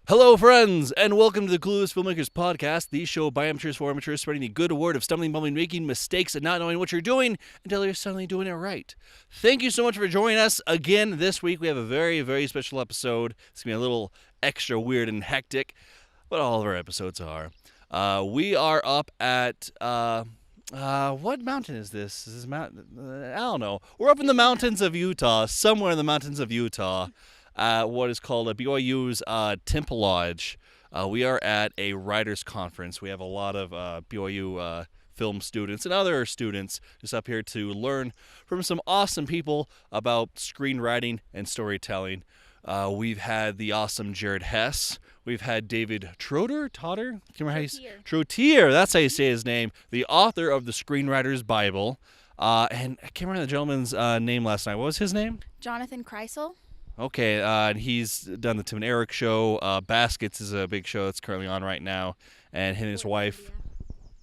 Hello, friends, and welcome to the Clueless Filmmakers podcast, the show by amateurs for amateurs, spreading the good word of stumbling, bumbling, making mistakes, and not knowing what you're doing until you're suddenly doing it right. Thank you so much for joining us again this week. We have a very, very special episode. It's going to be a little extra weird and hectic, but all of our episodes are. We are up at, what mountain is this? Is this mountain? I don't know. We're up in the mountains of Utah, somewhere in the mountains of Utah. What is called BYU's Temple Lodge. We are at a writers conference. We have a lot of BYU film students and other students just up here to learn from some awesome people about screenwriting and storytelling. We've had the awesome Jared Hess. We've had David Trotter? Trottier, that's how you say his name. The author of the Screenwriters Bible. And I can't remember the gentleman's name last night. What was his name? Jonathan Kreisel. Okay, and he's done the Tim and Eric show. Baskets is a big show that's currently on right now. And him and his wife.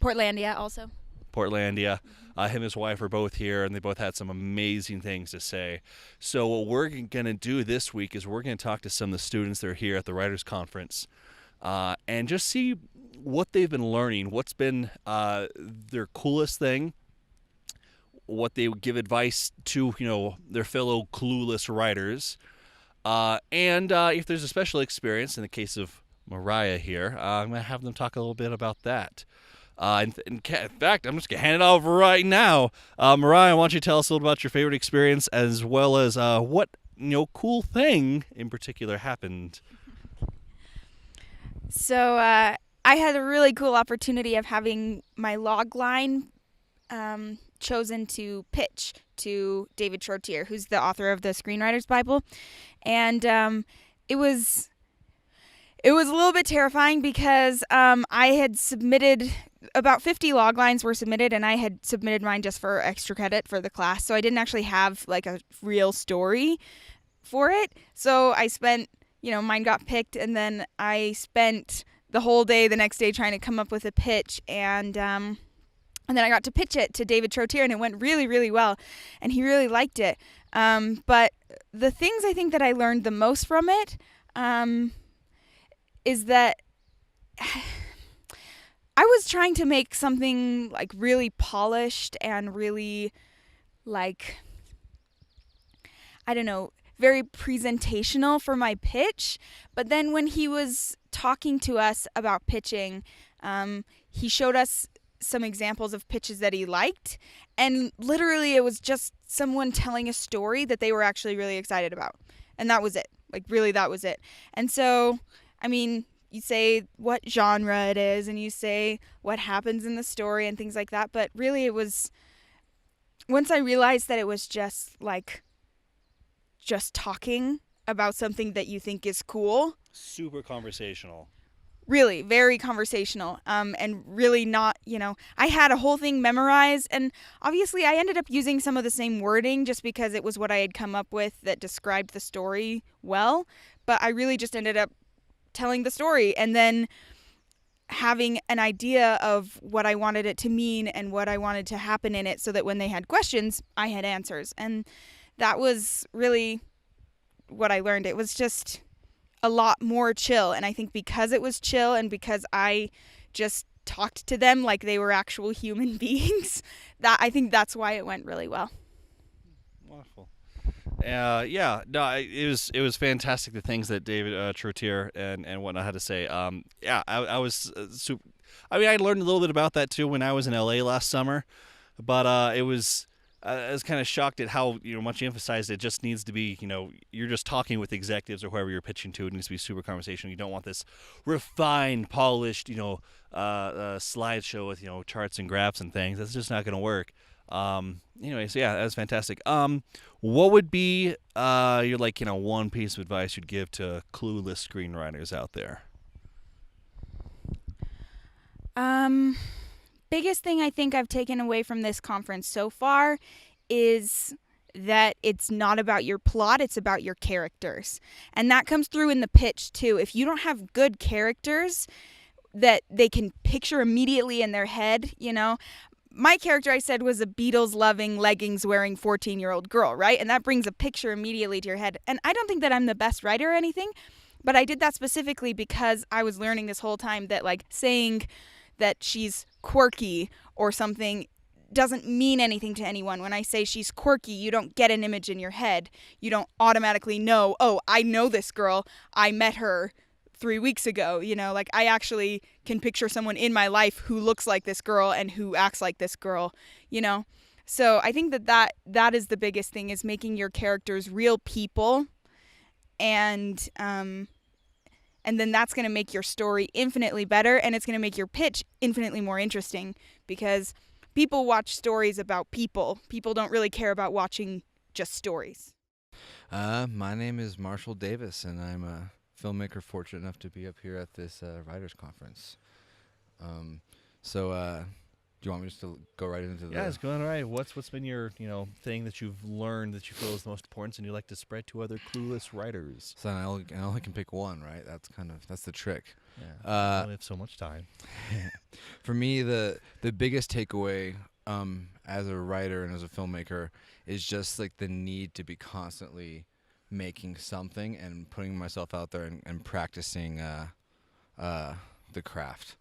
Portlandia also. Portlandia. Him and his wife are both here, and they both had some amazing things to say. So what we're going to do this week is we're going to talk to some of the students that are here at the Writers Conference and just see what they've been learning, what's been their coolest thing, what they would give advice to, their fellow clueless writers. And if there's a special experience, in the case of Mariah here, I'm going to have them talk a little bit about that. In fact, I'm just going to hand it over right now. Mariah, why don't you tell us a little about your favorite experience as well as what cool thing in particular happened? So I had a really cool opportunity of having my log line chosen to pitch to David Trottier, who's the author of the Screenwriters Bible. And it was a little bit terrifying because I had submitted about 50 log lines were submitted, and I had submitted mine just for extra credit for the class. So I didn't actually have like a real story for it. So I spent, mine got picked, and then I spent the whole day the next day trying to come up with a pitch, and then I got to pitch it to David Trottier, and it went really, really well, and he really liked it. But the things I think that I learned the most from it is that I was trying to make something like really polished and really very presentational for my pitch. But then when he was talking to us about pitching, he showed us some examples of pitches that he liked, and literally it was just someone telling a story that they were actually really excited about, and that was it. That was it. And so, you say what genre it is, and you say what happens in the story and things like that, but really it was, once I realized that it was just talking about something that you think is cool. Super conversational. Really, very conversational, and really not, I had a whole thing memorized, and obviously I ended up using some of the same wording just because it was what I had come up with that described the story well, but I really just ended up telling the story and then having an idea of what I wanted it to mean and what I wanted to happen in it so that when they had questions, I had answers. And that was really what I learned. It was just a lot more chill, and I think because it was chill and because I just talked to them like they were actual human beings, I think that's why it went really well. Wonderful. It was fantastic, the things that David Trottier and whatnot had to say. I was super. I learned a little bit about that too when I was in LA last summer, but I was kind of shocked at how much you emphasized it just needs to be, you're just talking with executives or whoever you're pitching to. It needs to be super conversational. You don't want this refined, polished, slideshow with charts and graphs and things. That's just not going to work. Anyways, yeah, that was fantastic. What would be your one piece of advice you'd give to clueless screenwriters out there? Biggest thing I think I've taken away from this conference so far is that it's not about your plot, it's about your characters. And that comes through in the pitch too. If you don't have good characters that they can picture immediately in their head, my character, I said, was a Beatles-loving, leggings-wearing 14-year-old girl, right? And that brings a picture immediately to your head. And I don't think that I'm the best writer or anything, But I did that specifically because I was learning this whole time that, like, saying that she's quirky or something doesn't mean anything to anyone. When I say she's quirky, you don't get an image in your head. You don't automatically know, oh, I know this girl. I met her 3 weeks ago. Like, I actually can picture someone in my life who looks like this girl and who acts like this girl, So I think that is the biggest thing, is making your characters real people, and then that's going to make your story infinitely better, and it's going to make your pitch infinitely more interesting, because people watch stories about people. People don't really care about watching just stories. My name is Marshall Davis, and I'm a filmmaker fortunate enough to be up here at this writers conference. Do you want me just to go right into the... Yeah, it's going all right. What's been your thing that you've learned that you feel is the most important and you like to spread to other clueless writers? So I only can pick one, right? That's the trick. Yeah, I only have so much time. For me, the biggest takeaway as a writer and as a filmmaker is just like the need to be constantly making something and putting myself out there and practicing the craft.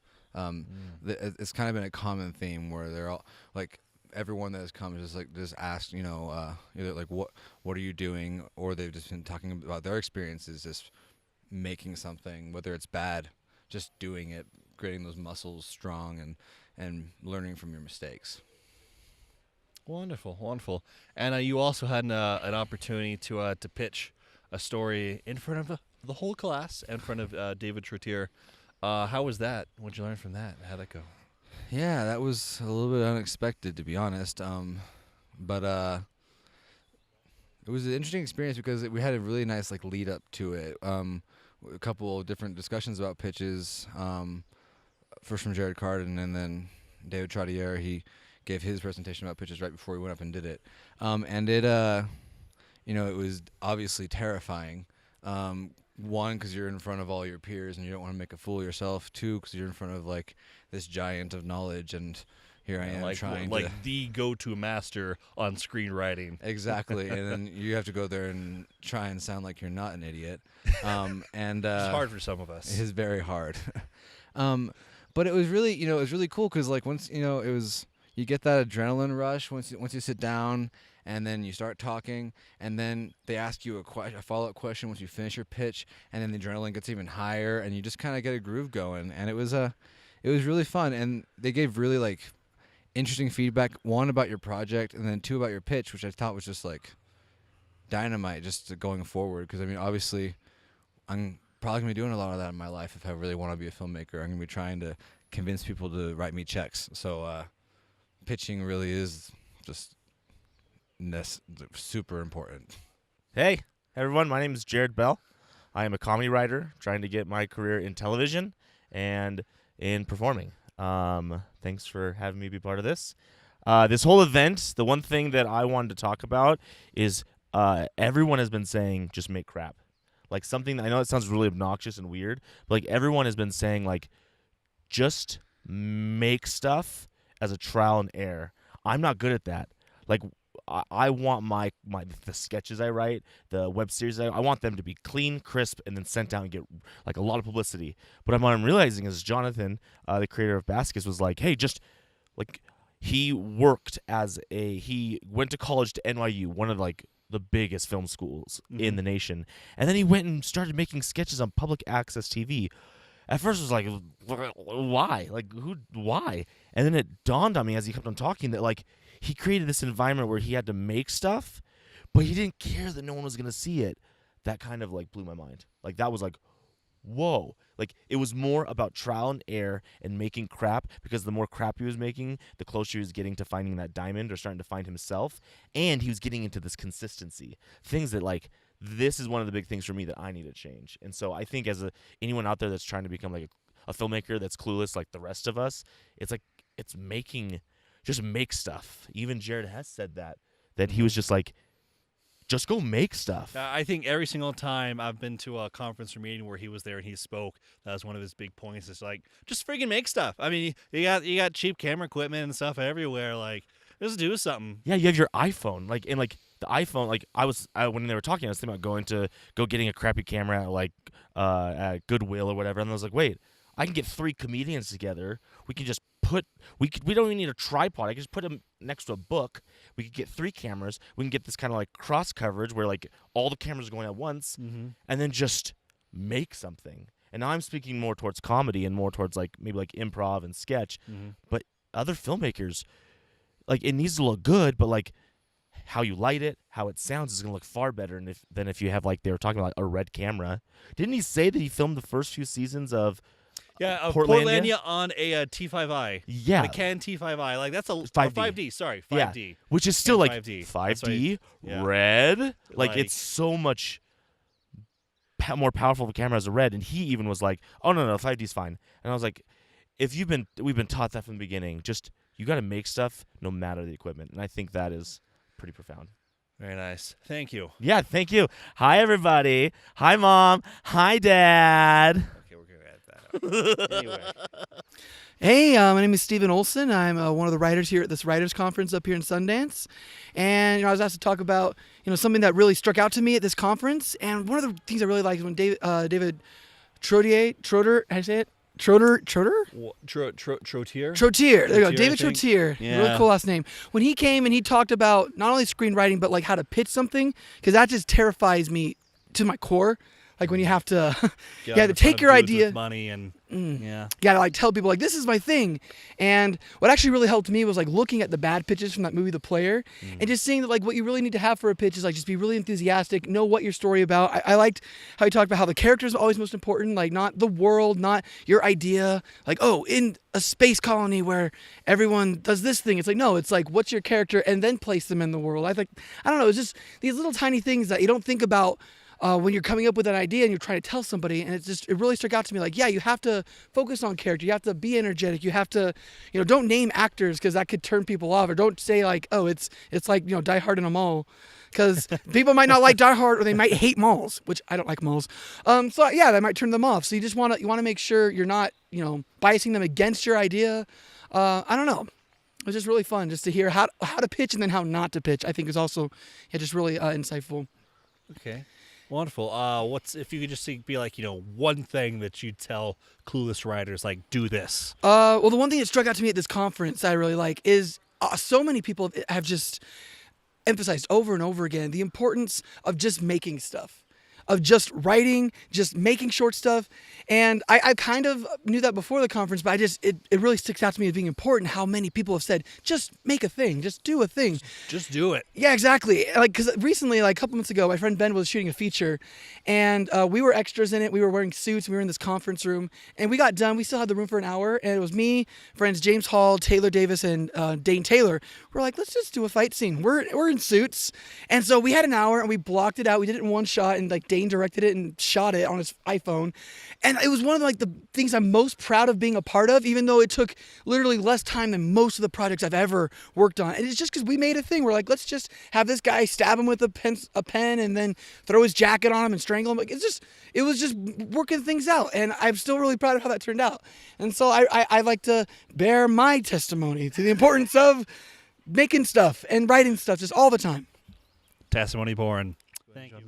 It's kind of been a common theme where they're all like, everyone that has come is just asked, either like what are you doing, or they've just been talking about their experiences just making something, whether it's bad, just doing it, creating those muscles strong and learning from your mistakes. Wonderful, wonderful. And you also had an opportunity to pitch a story in front of the whole class, in front of David Trottier. How was that? What'd you learn from that? How'd that go? Yeah, that was a little bit unexpected, to be honest. But it was an interesting experience because we had a really nice lead up to it. A couple of different discussions about pitches. First from Jared Carden, and then David Trottier. He gave his presentation about pitches right before he went up and did it. And it, it was obviously terrifying. One, because you're in front of all your peers and you don't want to make a fool of yourself. Two, because you're in front of this giant of knowledge, and here I am trying to... the go-to master on screenwriting. Exactly, and then you have to go there and try and sound like you're not an idiot. And it's hard for some of us. It is very hard. But it was really, it was really cool because once, it was, you get that adrenaline rush once you sit down. And then you start talking, and then they ask you a follow-up question once you finish your pitch, and then the adrenaline gets even higher, and you just kind of get a groove going. And it was really fun, and they gave really interesting feedback. One, about your project, and then two, about your pitch, which I thought was just dynamite just going forward. Because obviously, I'm probably gonna be doing a lot of that in my life if I really want to be a filmmaker. I'm gonna be trying to convince people to write me checks. So pitching really is just super important. Hey everyone, my name is Jared Bell. I am a comedy writer trying to get my career in television and in performing. Thanks for having me be part of this. This whole event, the one thing that I wanted to talk about is everyone has been saying just make crap. Something, I know it sounds really obnoxious and weird, but everyone has been saying just make stuff as a trial and error. I'm not good at that. I want the sketches I write, the web series I want them to be clean, crisp, and then sent out and get a lot of publicity. But what I'm realizing is Jonathan, the creator of Baskets, was hey, just he worked he went to college to NYU, one of the biggest film schools in the nation, and then he went and started making sketches on public access TV. At first, it was why? Why? And then it dawned on me as he kept on talking that he created this environment where he had to make stuff, but he didn't care that no one was going to see it. That kind of blew my mind. That was whoa. It was more about trial and error and making crap, because the more crap he was making, the closer he was getting to finding that diamond or starting to find himself. And he was getting into this consistency. Things that this is one of the big things for me that I need to change. And so I think as anyone out there that's trying to become a filmmaker that's clueless like the rest of us, it's just make stuff. Even Jared Hess said that he was just just go make stuff. I think every single time I've been to a conference or meeting where he was there and he spoke, that was one of his big points. It's just freaking make stuff. You got cheap camera equipment and stuff everywhere. Just do something. Yeah, you have your iPhone. And the iPhone, like when they were talking, I was thinking about getting a crappy camera at Goodwill or whatever, and I was like, wait, I can get 3 comedians together. We can just we don't even need a tripod. I can just put them next to a book. We could get 3 cameras. We can get this kind of like cross coverage where like all the cameras are going at once, and then just make something. And now I'm speaking more towards comedy and more towards like maybe like improv and sketch. But other filmmakers, like it needs to look good, but like how you light it, how it sounds is gonna look far better than if you have like they were talking about a red camera. Didn't he say that he filmed the first few seasons of Portlandia on a T5i. Yeah. The Canon T5i. Like that's a 5D. 5D. Sorry, 5D. Yeah. Which is still like 5D. 5D, Yeah. red. Like Like- it's so much more powerful of a camera as a red. And he even was like, "Oh no, 5D's fine." And I was like, we've been taught that from the beginning. Just you got to make stuff no matter the equipment. And I think that is pretty profound. Very nice. Thank you. Yeah, thank you. Hi everybody. Hi mom. Hi dad. Okay, we're gonna add that out. Anyway. Hey, my name is Stephen Olson. I'm one of the writers here at this writers conference up here in Sundance. And I was asked to talk about something that really struck out to me at this conference. And one of the things I really liked is when David Trotter, how do you say it? Trotter? Trotier? Trotier. There you go. Trotier, David I think. Trotier. Yeah. Really cool last name. When he came and he talked about not only screenwriting, but like how to pitch something, because that just terrifies me to my core. Like when you have to, you have to take your idea. With money and yeah. You gotta like tell people like this is my thing. And what actually really helped me was like looking at the bad pitches from that movie The Player and just seeing that like what you really need to have for a pitch is like just be really enthusiastic, know what your story about. I liked how he talked about how the characters are always most important, like not the world, not your idea, like in a space colony where everyone does this thing. It's like no, it's like what's your character and then place them in the world. I don't know, it's just these little tiny things that you don't think about when you're coming up with an idea and you're trying to tell somebody, and it really stuck out to me. Like, yeah, you have to focus on character. You have to be energetic. You have to, don't name actors because that could turn people off. Or don't say like, oh, it's like Die Hard in a mall, because people might not like Die Hard or they might hate malls, which I don't like malls. So yeah, that might turn them off. So you just want to make sure you're not biasing them against your idea. I don't know. It was just really fun just to hear how to pitch and then how not to pitch. I think is also just really insightful. Okay. Wonderful. What's if you could just be like, one thing that you'd tell clueless writers, like, do this? Well, the one thing that struck out to me at this conference I really like is so many people have just emphasized over and over again the importance of just making stuff, of just writing, just making short stuff. And I kind of knew that before the conference, but it really sticks out to me as being important how many people have said, just make a thing, just do a thing. Just do it. Yeah, exactly. Like, because recently, like a couple months ago, my friend Ben was shooting a feature, and we were extras in it. We were wearing suits. We were in this conference room, and we got done. We still had the room for an hour, and it was me, friends James Hall, Taylor Davis, and Dane Taylor. We're like, let's just do a fight scene. We're in suits, and so we had an hour, and we blocked it out. We did it in one shot, and like Dane directed it and shot it on his iPhone, and it was one of like the things I'm most proud of being a part of, even though it took literally less time than most of the projects I've ever worked on. And it's just because we made a thing. We're like, let's just have this guy stab him with a pen and then throw his jacket on him and strangle him. Like it was just working things out, and I'm still really proud of how that turned out. And so I like to bear my testimony to the importance of making stuff and writing stuff just all the time. Testimony born. Thank you.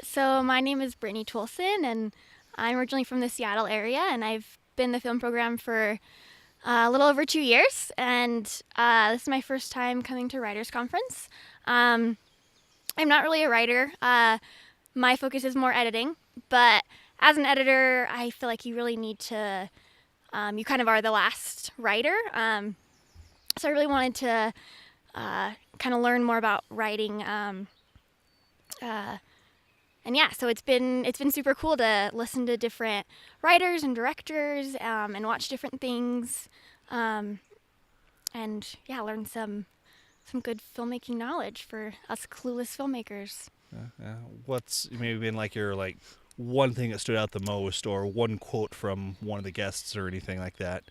So my name is Brittany Toulson, and I'm originally from the Seattle area, and I've been in the film program for a little over 2 years, and this is my first time coming to Writers Conference. I'm not really a writer. My focus is more editing, but as an editor, I feel like you really need to, you kind of are the last writer. So I really wanted to kind of learn more about writing. And yeah, so it's been super cool to listen to different writers and directors and watch different things, and yeah, learn some good filmmaking knowledge for us clueless filmmakers. What's maybe been like your one thing that stood out the most, or one quote from one of the guests, or anything like that?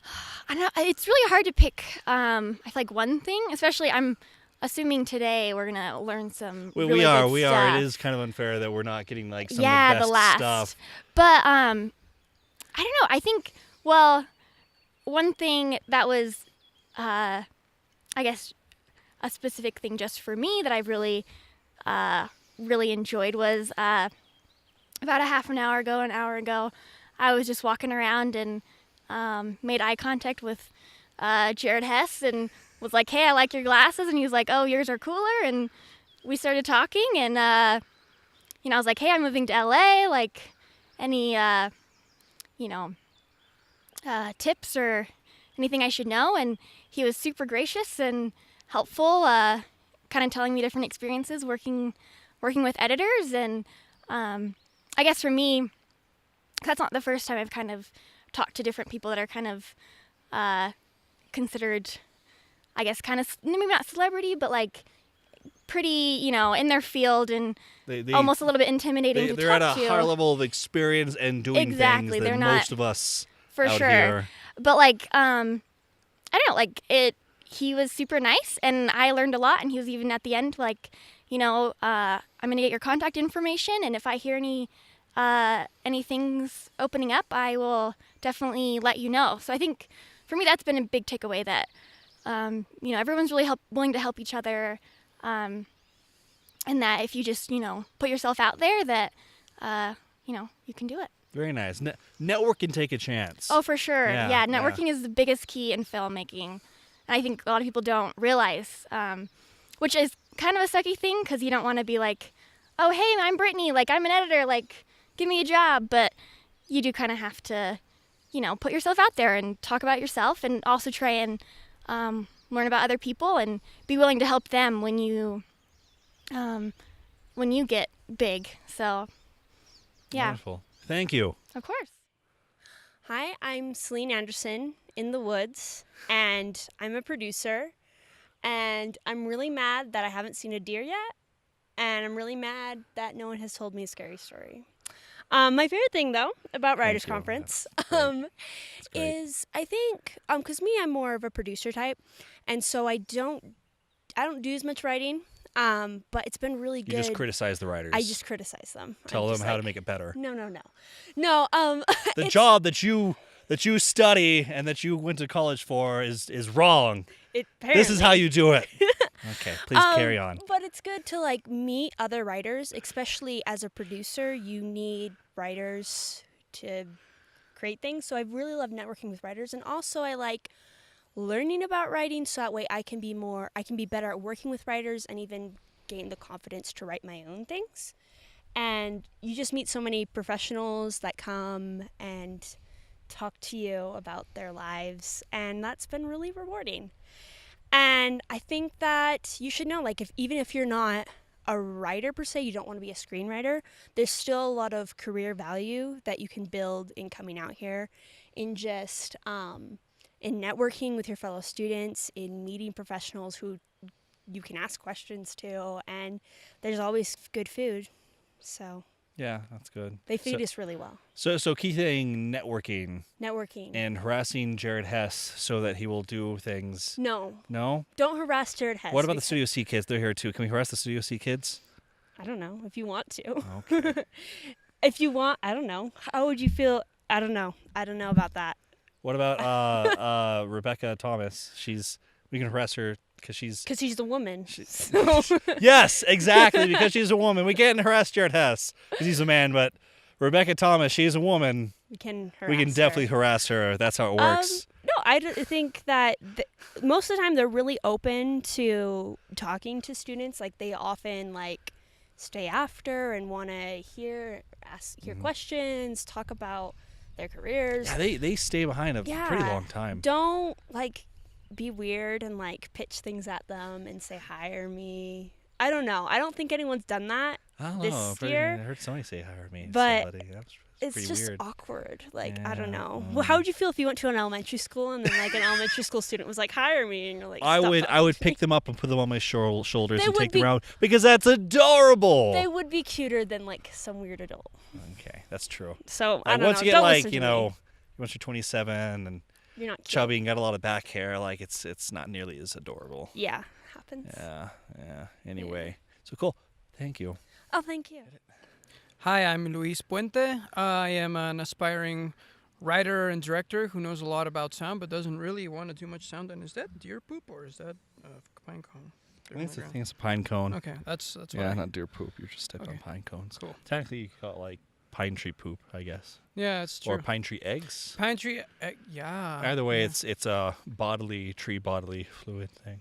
I know it's really hard to pick. I feel like one thing, especially I'm assuming today we're gonna learn some. We really are. good We stuff. are. It is kind of unfair that we're not getting some of the the best last stuff. But I don't know. I think one thing that was, I guess, a specific thing just for me that I've really enjoyed was about a half an hour ago, I was just walking around and made eye contact with Jared Hess and was like, hey, I like your glasses. And he was like, oh, yours are cooler. And we started talking and, I was like, hey, I'm moving to LA. Like any, tips or anything I should know. And he was super gracious and helpful, kind of telling me different experiences working with editors. And I guess for me, that's not the first time I've kind of talked to different people that are kind of considered, I guess, kind of maybe not celebrity, but like pretty, in their field and They almost a little bit intimidating to they're talk at a to. higher level of experience and doing Exactly, things they're than not- most of us For out sure. here. But like, I don't know, like he was super nice and I learned a lot, and he was even at the end like, I'm gonna get your contact information, and if I hear any things opening up, I will definitely let you know. So I think for me that's been a big takeaway that everyone's really willing to help each other, and that if you just put yourself out there, that you can do it. Very nice. Network can take a chance. Oh, for sure. Yeah, Yeah, networking is the biggest key in filmmaking. And I think a lot of people don't realize, which is kind of a sucky thing because you don't want to be like, oh, hey, I'm Brittany, like I'm an editor, like give me a job. But you do kind of have to, put yourself out there and talk about yourself, and also try and learn about other people and be willing to help them when you get big. So, yeah, Wonderful. Thank you. of course. Hi, I'm Celine Anderson in the Woods, and I'm a producer, and I'm really mad that I haven't seen a deer yet, and I'm really mad that no one has told me a scary story. My favorite thing, though, about Writers you. Conference That's great. is I think, because I'm more of a producer type, and so I don't do as much writing, but it's been really good. You just criticize the writers. I just criticize them. tell I'm them just how like, to make it better. No. The it's- job that you study and that you went to college for is wrong. This is how you do it. Okay, please carry on. But it's good to like meet other writers, especially as a producer. You need writers to create things. So I really love networking with writers, and also I like learning about writing so that way I can be better at working with writers and even gain the confidence to write my own things. And you just meet so many professionals that come and talk to you about their lives, and that's been really rewarding. And I think that you should know, like, even if you're not a writer per se, you don't want to be a screenwriter, there's still a lot of career value that you can build in coming out here, in just in networking with your fellow students, in meeting professionals who you can ask questions to, and there's always good food. So Yeah, that's good. they feed us really well. So key thing, networking Networking. and harassing Jared Hess so that he will do things. No, No? don't harass Jared Hess. What about the because- Studio C kids? They're here too. Can we harass the Studio C kids? I don't know, if you want to. Okay. If you want, I don't know. How would you feel? I don't know. I don't know about that. What about Rebecca Thomas? We can harass her because she's. Because she's the woman. So. Yes, exactly. Because she's a woman, we can't harass Jared Hess because he's a man. But Rebecca Thomas, she's a woman. we can harass We can definitely her. harass her. That's how it works. No, I think that most of the time they're really open to talking to students. Like, they often like stay after and want to hear questions, talk about their careers. Yeah, they stay behind a pretty Yeah. long time. Don't like be weird and like pitch things at them and say hire me. I don't know. I don't think anyone's done that. I don't this know. year, I heard somebody say hire me. but somebody. That's It's pretty just weird. awkward. Like, I don't Yeah, know. Well, how would you feel if you went to an elementary school and then like an elementary school student was like, hire me, and you're like, I "Stop would talking." pick them up and put them on my shoulders They and would take them be- around because that's adorable. They would be cuter than like some weird adult. Okay, that's true. So I don't Once know. you get Don't like listen to me. once you're 27 and You're not cute. chubby and got a lot of back hair, like it's not nearly as adorable. Yeah, happens. Yeah. Anyway, so cool. Thank you. Oh, thank you. Hi, I'm Luis Puente. I am an aspiring writer and director who knows a lot about sound but doesn't really want to do much sound. And is that deer poop or is that pine cone? I think it's a pine cone. Okay, that's what Yeah, I- not deer poop. You're just stepping on Okay. pine cones. Cool. Technically, you call it like pine tree poop, I guess, Yeah, it's true. or pine tree eggs. Pine tree, yeah. Either way, yeah. it's a tree bodily fluid thing.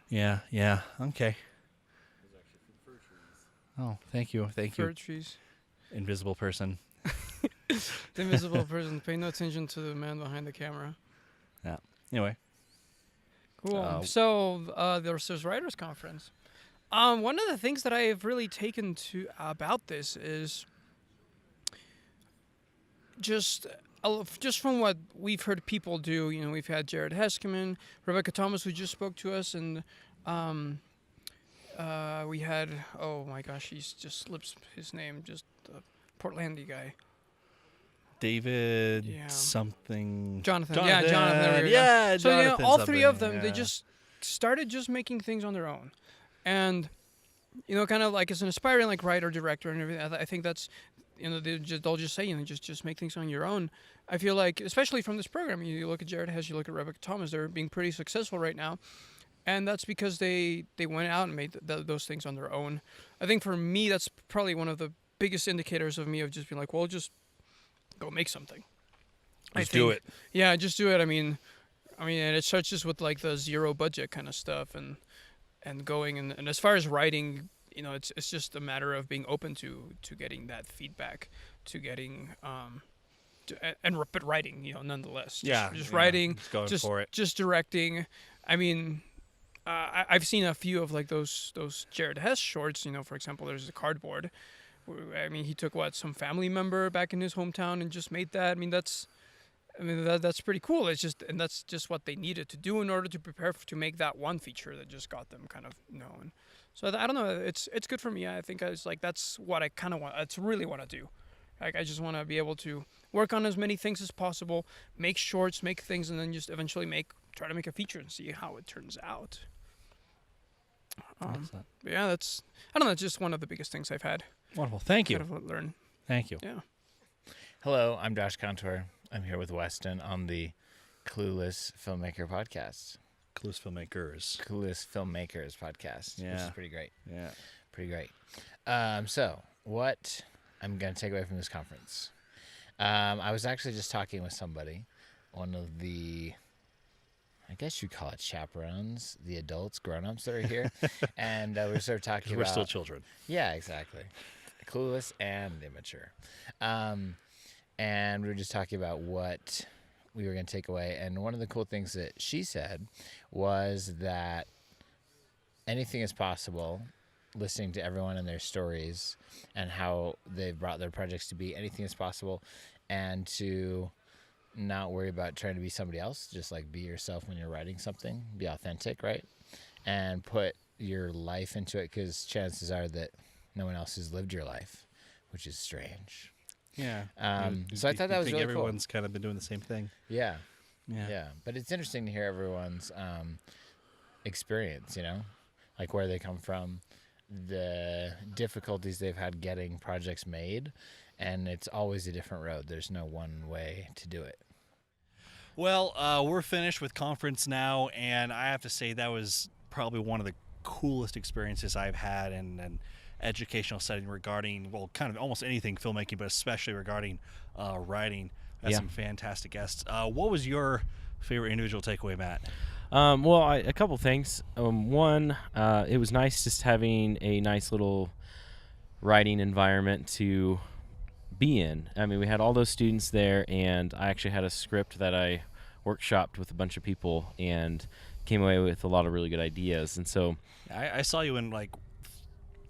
Yeah. Yeah. Okay. Oh, thank you, Fir trees. invisible person. The invisible person. Pay no attention to the man behind the camera. Anyway, Cool. So there's Writers Conference. One of the things that I've really taken to about this is just from what we've heard people do. You know, we've had Jared Hess come in, Rebecca Thomas, who just spoke to us, and we had, oh my gosh, he's just slips his name, just the Portlandy guy. David Yeah. something. Jonathan. Yeah, Jonathan. There we go. Yeah, So, Jonathan all three of them, something, they yeah. just started just making things on their own. And, kind of like as an aspiring like writer, director, and everything, I think that's, they'll just say, just make things on your own. I feel like, especially from this program, you look at Jared Hess, you look at Rebecca Thomas, they're being pretty successful right now. And that's because they went out and made those things on their own. I think for me, that's probably one of the biggest indicators of me of just being like, well, just go make something. Just do it. Yeah, just do it. I mean, and it starts just with like the zero budget kind of stuff and going and as far as writing, it's just a matter of being open to getting that feedback, to getting but writing, nonetheless. Just writing, just going for it. just directing. I mean, I've seen a few of like those Jared Hess shorts. For example, there's the cardboard. I mean, he took some family member back in his hometown and just made that. That's pretty cool. And that's just what they needed to do in order to prepare to make that one feature that just got them kind of known. So I don't know. It's good for me. I think that's what I kind of want. That's really want to do. Like I just want to be able to work on as many things as possible, make shorts, make things, and then just eventually try to make a feature and see how it turns out. Yeah, that's just one of the biggest things I've had. Wonderful. Thank you. Kind of learn. Thank you. Yeah. Hello, I'm Josh Contour. I'm here with Weston on the Clueless Filmmaker podcast. Clueless Filmmakers. Clueless Filmmakers podcast, which is Yeah. pretty great. Yeah. Pretty great. So, what I'm going to take away from this conference. I was actually just talking with somebody, one of the, I guess you'd call it chaperones, the adults, grown-ups that are here. And we were sort of talking We're about... still children. Yeah, exactly. Clueless and immature. And we were just talking about what we were going to take away. And one of the cool things that she said was that anything is possible, listening to everyone and their stories and how they've brought their projects to be. Anything is possible. And to not worry about trying to be somebody else. Just like be yourself when you're writing something. Be authentic, right? And put your life into it, because chances are that no one else has lived your life, which is strange. Yeah. So I thought that was really cool. Everyone's kind of been doing the same thing. Yeah. Yeah. Yeah. But it's interesting to hear everyone's experience, like where they come from, the difficulties they've had getting projects made, and it's always a different road. There's no one way to do it. Well, we're finished with conference now, and I have to say that was probably one of the coolest experiences I've had in an educational setting regarding, well, kind of almost anything filmmaking, but especially regarding writing. That's some fantastic guests. What was your favorite individual takeaway, Matt? A couple things. One, it was nice just having a nice little writing environment to be in. I mean, we had all those students there, and I actually had a script that I workshopped with a bunch of people and came away with a lot of really good ideas. And so I saw you in like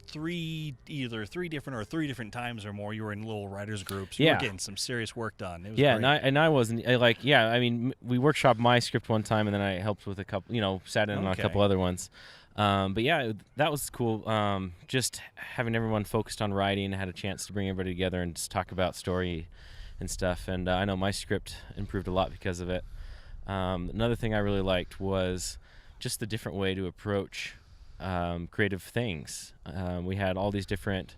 three different times or more. You were in little writers groups. You were getting some serious work done. It was great. and I wasn't I mean, we workshopped my script one time, and then I helped with a couple, sat in on a couple other ones. But yeah, that was cool. Just having everyone focused on writing, I had a chance to bring everybody together and just talk about story and stuff. And I know my script improved a lot because of it. Another thing I really liked was just the different way to approach creative things. We had all these different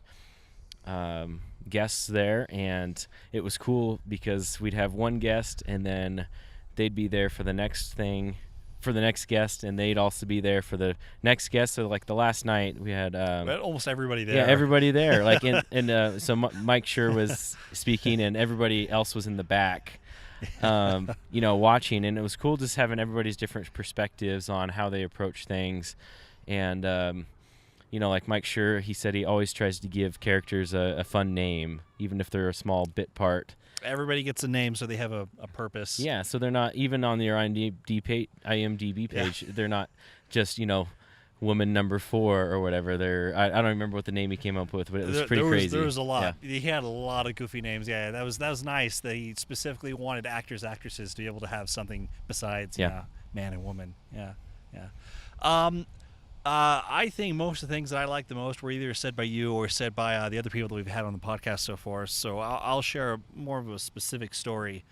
guests there, and it was cool because we'd have one guest, and then they'd be there for the next thing for the next guest, and they'd also be there for the next guest. So like the last night we had almost everybody there. Yeah, everybody there. Like so Mike Schur was speaking, and everybody else was in the back, watching, and it was cool just having everybody's different perspectives on how they approach things, and like Mike Schur, he said he always tries to give characters a fun name, even if they're a small bit part. Everybody gets a name, so they have a purpose. Yeah, so they're not, even on their IMDb page, they're not just, woman number 4 or whatever. I don't remember what the name he came up with, but it was pretty crazy. There was a lot. Yeah. He had a lot of goofy names. Yeah, that was nice. They specifically wanted actresses to be able to have something besides man and woman. Yeah. I think most of the things that I like the most were either said by you or said by the other people that we've had on the podcast so far. So I'll share more of a specific story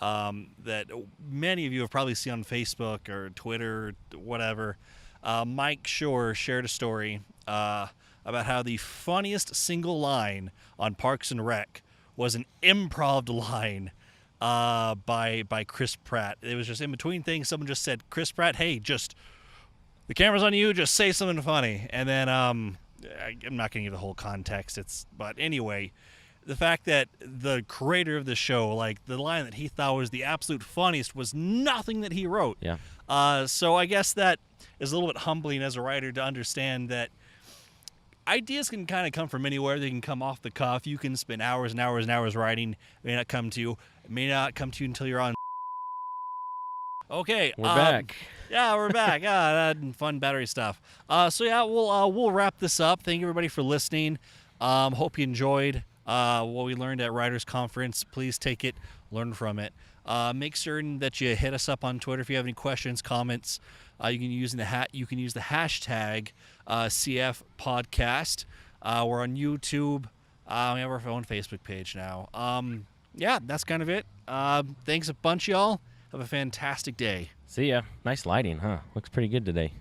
that many of you have probably seen on Facebook or Twitter or whatever. Mike Schur shared a story about how the funniest single line on Parks and Rec was an improv line by Chris Pratt. It was just in between things. Someone just said, "Chris Pratt, hey, just the camera's on you. Just say something funny." And then I'm not going to give the whole context. But anyway, the fact that the creator of the show, like the line that he thought was the absolute funniest, was nothing that he wrote. Yeah. So I guess that is a little bit humbling as a writer to understand that ideas can kind of come from anywhere. They can come off the cuff. You can spend hours and hours and hours writing. It may not come to you. It may not come to you until you're on. Okay, we're back. Yeah, we're back. Fun battery stuff. We'll wrap this up. Thank you everybody for listening. Hope you enjoyed what we learned at Writers Conference. Please take it, learn from it. Make certain that you hit us up on Twitter if you have any questions, comments. You can use the hashtag CF Podcast. We're on YouTube. We have our own Facebook page now. That's kind of it. Thanks a bunch, y'all. Have a fantastic day. See ya. Nice lighting, huh? Looks pretty good today.